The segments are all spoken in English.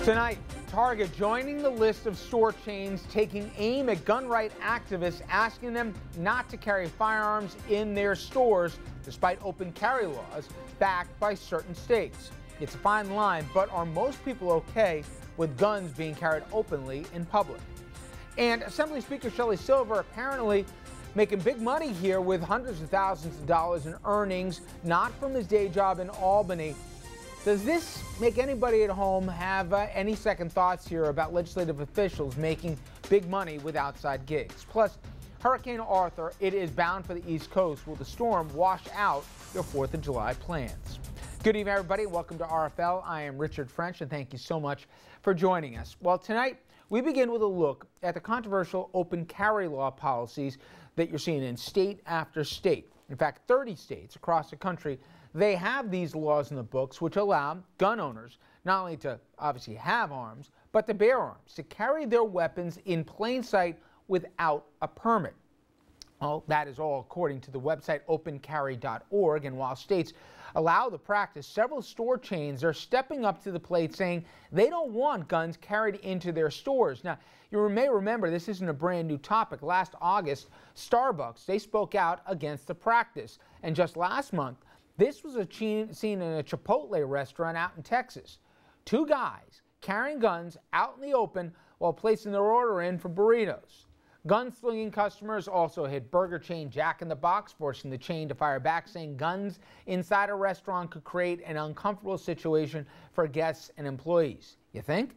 Tonight, Target joining the list of store chains taking aim at gun rights activists, asking them not to carry firearms in their stores despite open carry laws backed by certain states. It's a fine line, but are most people okay with guns being carried openly in public? And Assembly Speaker Shelley Silver apparently making big money here with hundreds of thousands of dollars in earnings, not from his day job in Albany. Does this make anybody at home have any second thoughts here about legislative officials making big money with outside gigs? Plus, Hurricane Arthur, it is bound for the East Coast. Will the storm wash out your 4th of July plans? Good evening, everybody. Welcome to RFL. I am Richard French, and thank you so much for joining us. Well, tonight, we begin with a look at the controversial open carry law policies that you're seeing in state after state. In fact, 30 states across the country, they have these laws in the books which allow gun owners not only to obviously have arms, but to bear arms, to carry their weapons in plain sight without a permit. Well, that is all according to the website opencarry.org, and while states allow the practice, several store chains are stepping up to the plate saying they don't want guns carried into their stores. Now, you may remember this isn't a brand new topic. Last August, Starbucks, they spoke out against the practice, and just last month, this was seen in a Chipotle restaurant out in Texas. Two guys carrying guns out in the open while placing their order in for burritos. Gunslinging customers also hit burger chain Jack in the Box, forcing the chain to fire back, saying guns inside a restaurant could create an uncomfortable situation for guests and employees. You think?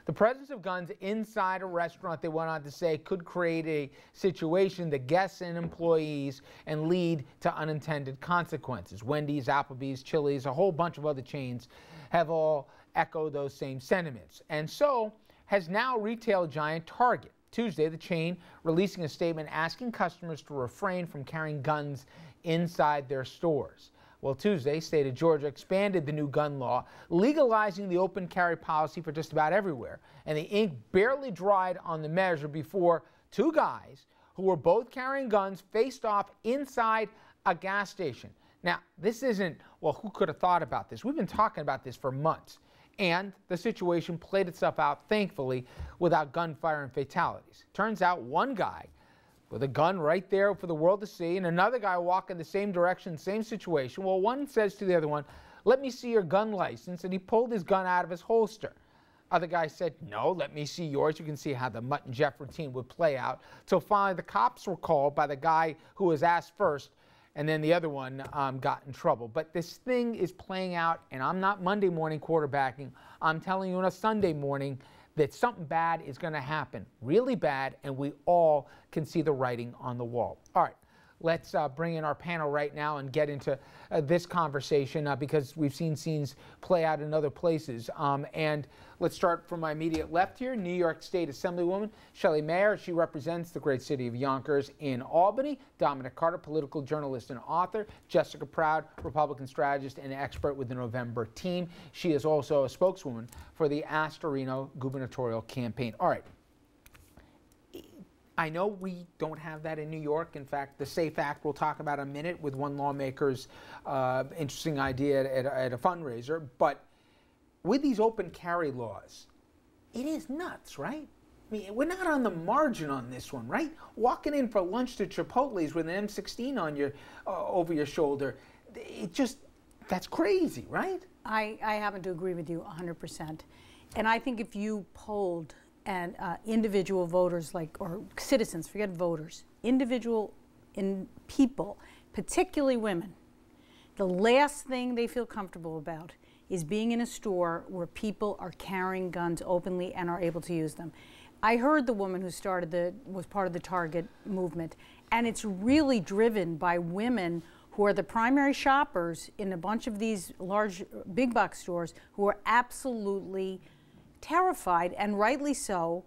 The presence of guns inside a restaurant, they went on to say, could create a situation that guests and employees and lead to unintended consequences. Wendy's, Applebee's, Chili's, a whole bunch of other chains have all echoed those same sentiments. And so has now retail giant Target. Tuesday, the chain releasing a statement asking customers to refrain from carrying guns inside their stores. Well, Tuesday, state of Georgia expanded the new gun law, legalizing the open carry policy for just about everywhere. And the ink barely dried on the measure before two guys who were both carrying guns faced off inside a gas station. Now, this isn't, well, who could have thought about this? We've been talking about this for months. And the situation played itself out, thankfully, without gunfire and fatalities. Turns out one guy with a gun right there for the world to see, and another guy walking the same direction, same situation. Well, one says to the other one, "Let me see your gun license," and he pulled his gun out of his holster. Other guy said, "No, let me see yours." You can see how the Mutt and Jeff routine would play out. So finally, the cops were called by the guy who was asked first, and then the other one got in trouble. But this thing is playing out, and I'm not Monday morning quarterbacking. I'm telling you on a Sunday morning that something bad is going to happen, really bad, and we all can see the writing on the wall. All right, let's bring in our panel right now and get into this conversation because we've seen scenes play out in other places. And let's start from my immediate left here, New York State Assemblywoman Shelley Mayer. She represents the great city of Yonkers in Albany. Dominic Carter, political journalist and author. Jessica Proud, Republican strategist and expert with the November team. She is also a spokeswoman for the Astorino gubernatorial campaign. All right. I know we don't have that in New York. In fact, the SAFE Act we'll talk about in a minute with one lawmaker's interesting idea at a fundraiser. But with these open carry laws, it is nuts, right? I mean, we're not on the margin on this one, right? Walking in for lunch to Chipotle's with an M16 on your over your shoulder, it just, that's crazy, right? I happen to agree with you 100%. And I think if you polled and individual voters, or citizens, forget voters, people, particularly women, the last thing they feel comfortable about is being in a store where people are carrying guns openly and are able to use them. I heard the woman who was part of the Target movement, and it's really driven by women who are the primary shoppers in a bunch of these large big box stores who are absolutely terrified, and rightly so,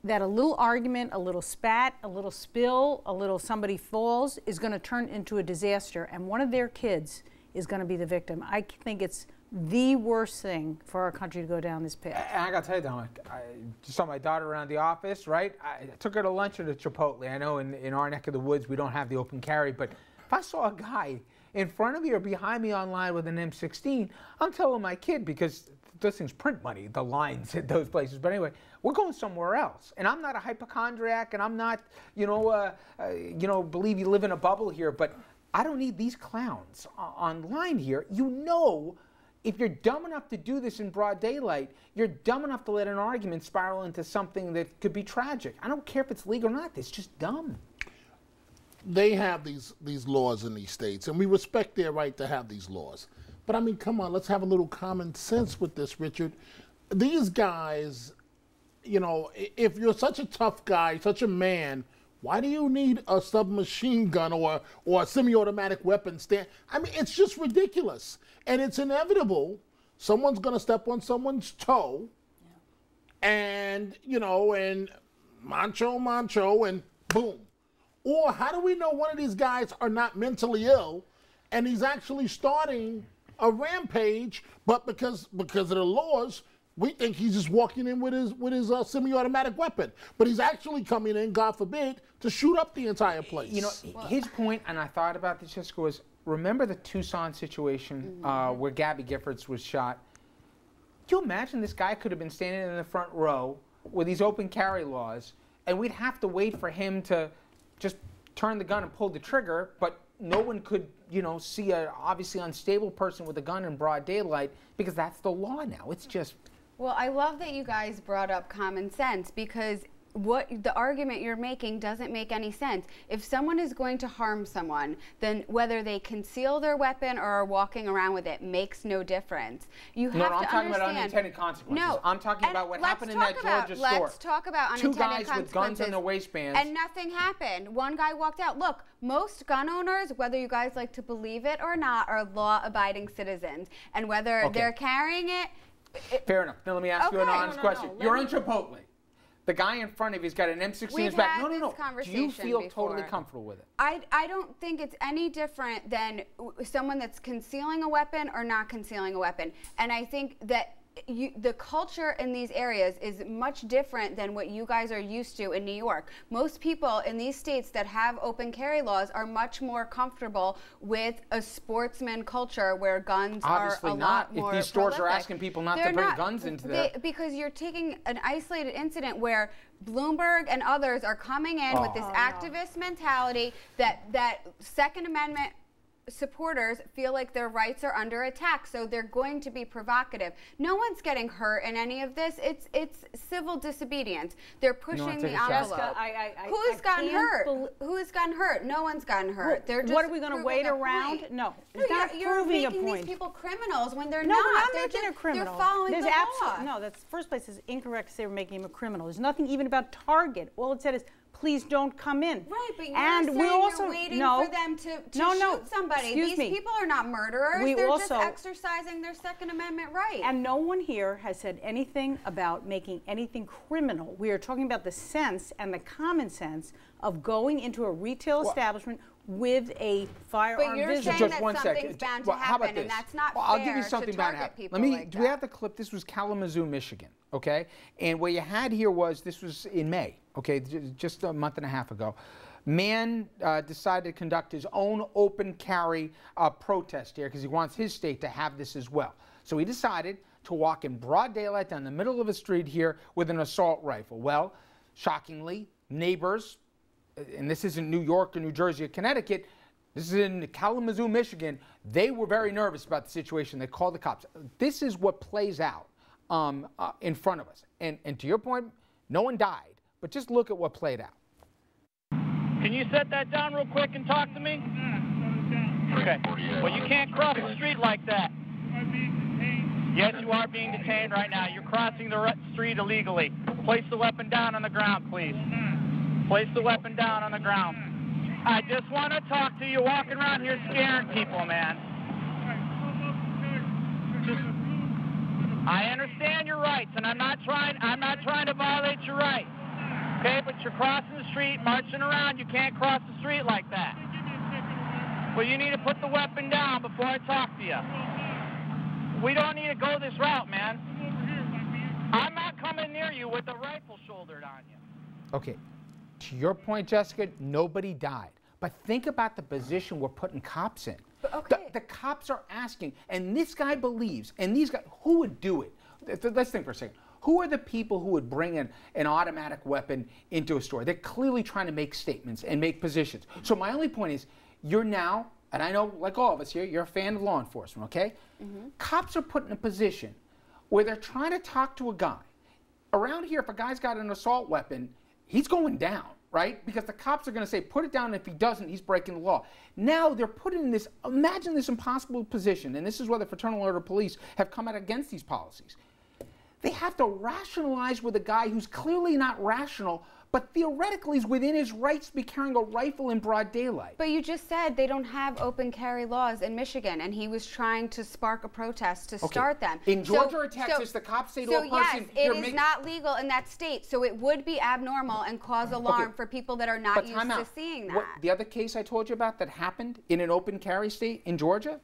that a little argument, a little spat, a little spill, a little somebody falls is going to turn into a disaster, and one of their kids is going to be the victim. I think it's the worst thing for our country to go down this path. And I got to tell you, Dominic, I just saw my daughter around the office, right? I took her to lunch at a Chipotle. I know in our neck of the woods we don't have the open carry, but if I saw a guy in front of me or behind me online with an M16, I'm telling my kid, because those things print money, the lines at those places. But anyway, we're going somewhere else. And I'm not a hypochondriac, and I'm not, believe you live in a bubble here. But I don't need these clowns online here. You know, if you're dumb enough to do this in broad daylight, you're dumb enough to let an argument spiral into something that could be tragic. I don't care if it's legal or not. It's just dumb. They have these laws in these states, and we respect their right to have these laws. But I mean, come on, let's have a little common sense with this, Richard. These guys, you know, if you're such a tough guy, such a man, why do you need a submachine gun or a semi-automatic weapon stand? I mean, it's just ridiculous. And it's inevitable. Someone's going to step on someone's toe. Yeah. And, you know, and mancho, and boom. Or how do we know one of these guys are not mentally ill and he's actually starting a rampage, but because of the laws, we think he's just walking in with his semi-automatic weapon. But he's actually coming in, God forbid, to shoot up the entire place. You know, his point, and I thought about this, Jessica, was remember the Tucson situation where Gabby Giffords was shot? Do you imagine this guy could have been standing in the front row with these open carry laws, and we'd have to wait for him to just turn the gun and pull the trigger, but no one could, you know, see a obviously unstable person with a gun in broad daylight because that's the law now. It's just... Well, I love that you guys brought up common sense because what the argument you're making doesn't make any sense. If someone is going to harm someone, then whether they conceal their weapon or are walking around with it makes no difference. You have to understand. I'm talking about unintended consequences. No, I'm talking about what happened in that Georgia store. Let's talk about unintended consequences. 2 guys with guns in their waistbands. And nothing happened. One guy walked out. Look, most gun owners, whether you guys like to believe it or not, are law-abiding citizens. And whether they're carrying it... Fair enough. Now let me ask you an honest question. You're in Chipotle. The guy in front of you's got an M16 in his back. No. Do you feel totally comfortable with it? I don't think it's any different than someone that's concealing a weapon or not concealing a weapon. And I think that the culture in these areas is much different than what you guys are used to in New York. Most people in these states that have open carry laws are much more comfortable with a sportsman culture where guns are a lot more If these stores prolific. are asking people not to bring guns into there. Because you're taking an isolated incident where Bloomberg and others are coming in with this activist mentality that Second Amendment supporters feel like their rights are under attack, so they're going to be provocative. No one's getting hurt in any of this. It's civil disobedience. They're pushing the envelope. Who's gotten hurt? Who's gotten hurt? No one's gotten hurt. They're just what are we going to wait around? No, it's not proving a point. You're making these people criminals when they're not. No, we're not making a criminal. They're following the law. No, that's first place is incorrect to say we're making him a criminal. There's nothing even about Target. All it said is, please don't come in. Right, but you're saying you're waiting for them to shoot somebody. These people are not murderers. They're just exercising their Second Amendment right. And no one here has said anything about making anything criminal. We are talking about the sense and the common sense of going into a retail establishment with a firearm. But you're saying that something's bound to happen, and that's not fair. I'll give you something to target people Let me. like do we have the clip? This was Kalamazoo, Michigan. Okay, and what you had here was this was in May. Okay, just a month and a half ago. Man decided to conduct his own open carry protest here because he wants his state to have this as well. So he decided to walk in broad daylight down the middle of a street here with an assault rifle. Well, shockingly, neighbors, and this isn't New York or New Jersey or Connecticut, this is in Kalamazoo, Michigan, they were very nervous about the situation. They called the cops. This is what plays out in front of us. And to your point, no one died, but just look at what played out. Can you set that down real quick and talk to me? Okay. Well, you can't cross the street like that. Yes, you are being detained right now. You're crossing the street illegally. Place the weapon down on the ground, please. Place the weapon down on the ground. I just want to talk to you. Walking around here scaring people, man. I understand your rights, and I'm not trying to violate your rights. Okay, but you're crossing the street, marching around. You can't cross the street like that. Well, you need to put the weapon down before I talk to you. We don't need to go this route, man. I'm not coming near you with a rifle shouldered on you. Okay, to your point, Jessica, nobody died. But think about the position we're putting cops in. Okay. The cops are asking, and this guy believes, and these guys, who would do it? let's think for a second. Who are the people who would bring an automatic weapon into a store? They're clearly trying to make statements and make positions. So my only point is, you're now, and I know, like all of us here, you're a fan of law enforcement, okay? Cops are put in a position where they're trying to talk to a guy. Around here, if a guy's got an assault weapon, he's going down, right? Because the cops are going to say, put it down, and if he doesn't, he's breaking the law. Now they're put in this, imagine this impossible position, and this is where the Fraternal Order of Police have come out against these policies. They have to rationalize with a guy who's clearly not rational, but theoretically is within his rights to be carrying a rifle in broad daylight. But you just said they don't have open carry laws in Michigan, and he was trying to spark a protest to start them. In Georgia or Texas, the cops say to a person, yes, it is not legal in that state, so it would be abnormal and cause alarm for people that are not used to seeing that. The other case I told you about that happened in an open carry state in Georgia,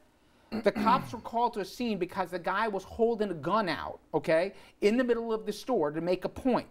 the cops were called to a scene because the guy was holding a gun out, okay, in the middle of the store to make a point.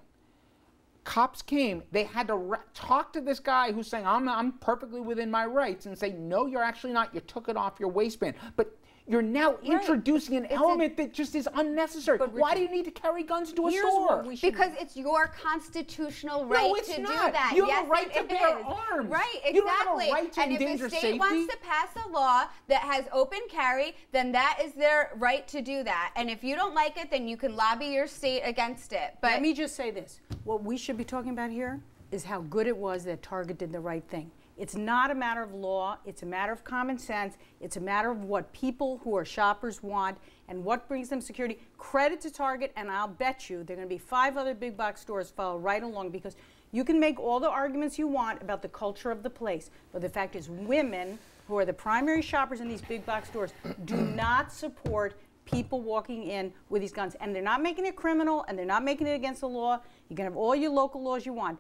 Cops came, they had to talk to this guy who's saying, I'm perfectly within my rights, and say, no, you're actually not. You took it off your waistband. But you're now introducing an element that just is unnecessary. But why do you need to carry guns into a store? Because it's your constitutional right to do that. You have a right to bear arms. Right, exactly. You don't have a right to and endanger if the state safety. wants to pass a law that has open carry, then that is their right to do that. And if you don't like it, then you can lobby your state against it. But let me just say this. What we should be talking about here is how good it was that Target did the right thing. It's not a matter of law, it's a matter of common sense, it's a matter of what people who are shoppers want and what brings them security. Credit to Target, and I'll bet you there are going to be 5 other big box stores follow right along, because you can make all the arguments you want about the culture of the place, but the fact is women, who are the primary shoppers in these big box stores, do not support people walking in with these guns. And they're not making it criminal, and they're not making it against the law. You can have all your local laws you want.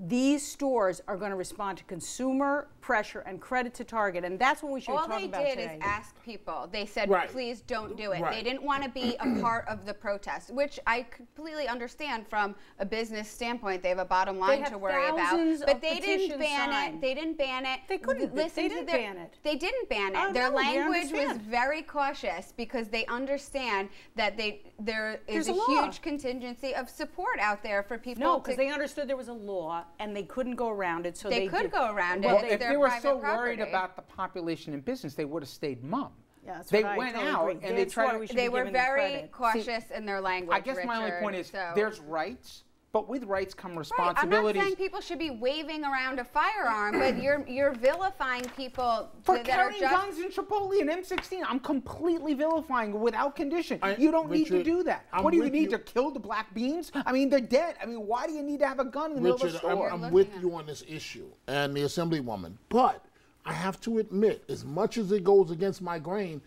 These stores are going to respond to consumer pressure, and credit to Target, and that's what we should talk about today. All they did is ask people. They said, please don't do it. They didn't want to be a part of the protest, which I completely understand from a business standpoint. They have a bottom line to worry about. But they didn't ban it. They didn't ban it. They couldn't. They didn't ban it. They didn't ban it. Their language was very cautious because they understand that there is a huge contingency of support out there for people. No, because they understood there was a law, and they couldn't go around it, so they could go around it. Well, if they were so worried about the population in business, they would have stayed mum. Yeah, they went out and they tried. They were very cautious in their language. I guess my only point is there's rights, but with rights come responsibilities. I'm not saying people should be waving around a firearm, but you're vilifying people for carrying guns in Chipotle and M16. I'm completely vilifying without condition. You don't need to do that. What do you need to kill the black beans? I mean, they're dead. I mean, why do you need to have a gun in the middle of the store? I'm with you on this issue and the Assemblywoman, but I have to admit, as much as it goes against my grain,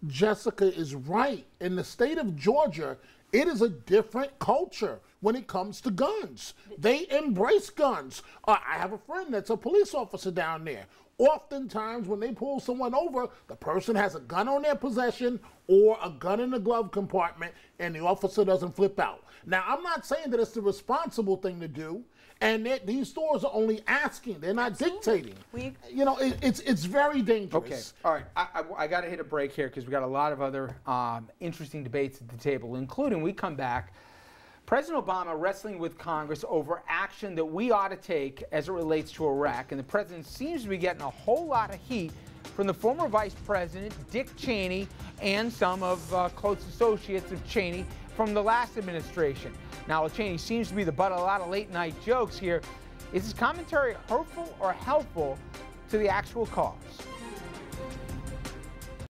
Jessica is right. In the state of Georgia, it is a different culture when it comes to guns. They embrace guns. I have a friend that's a police officer down there. Oftentimes, when they pull someone over, the person has a gun on their possession or a gun in the glove compartment, and the officer doesn't flip out. Now, I'm not saying that it's the responsible thing to do, and these stores are only asking. They're not dictating. You know, it's very dangerous. Okay. All right. I got to hit a break here because we got a lot of other interesting debates at the table, including, we come back, President Obama wrestling with Congress over action that we ought to take as it relates to Iraq. And the president seems to be getting a whole lot of heat from the former Vice President, Dick Cheney, and some of close associates of Cheney from the last administration. Now, Cheney seems to be the butt of a lot of late-night jokes here. Is his commentary hurtful or helpful to the actual cause?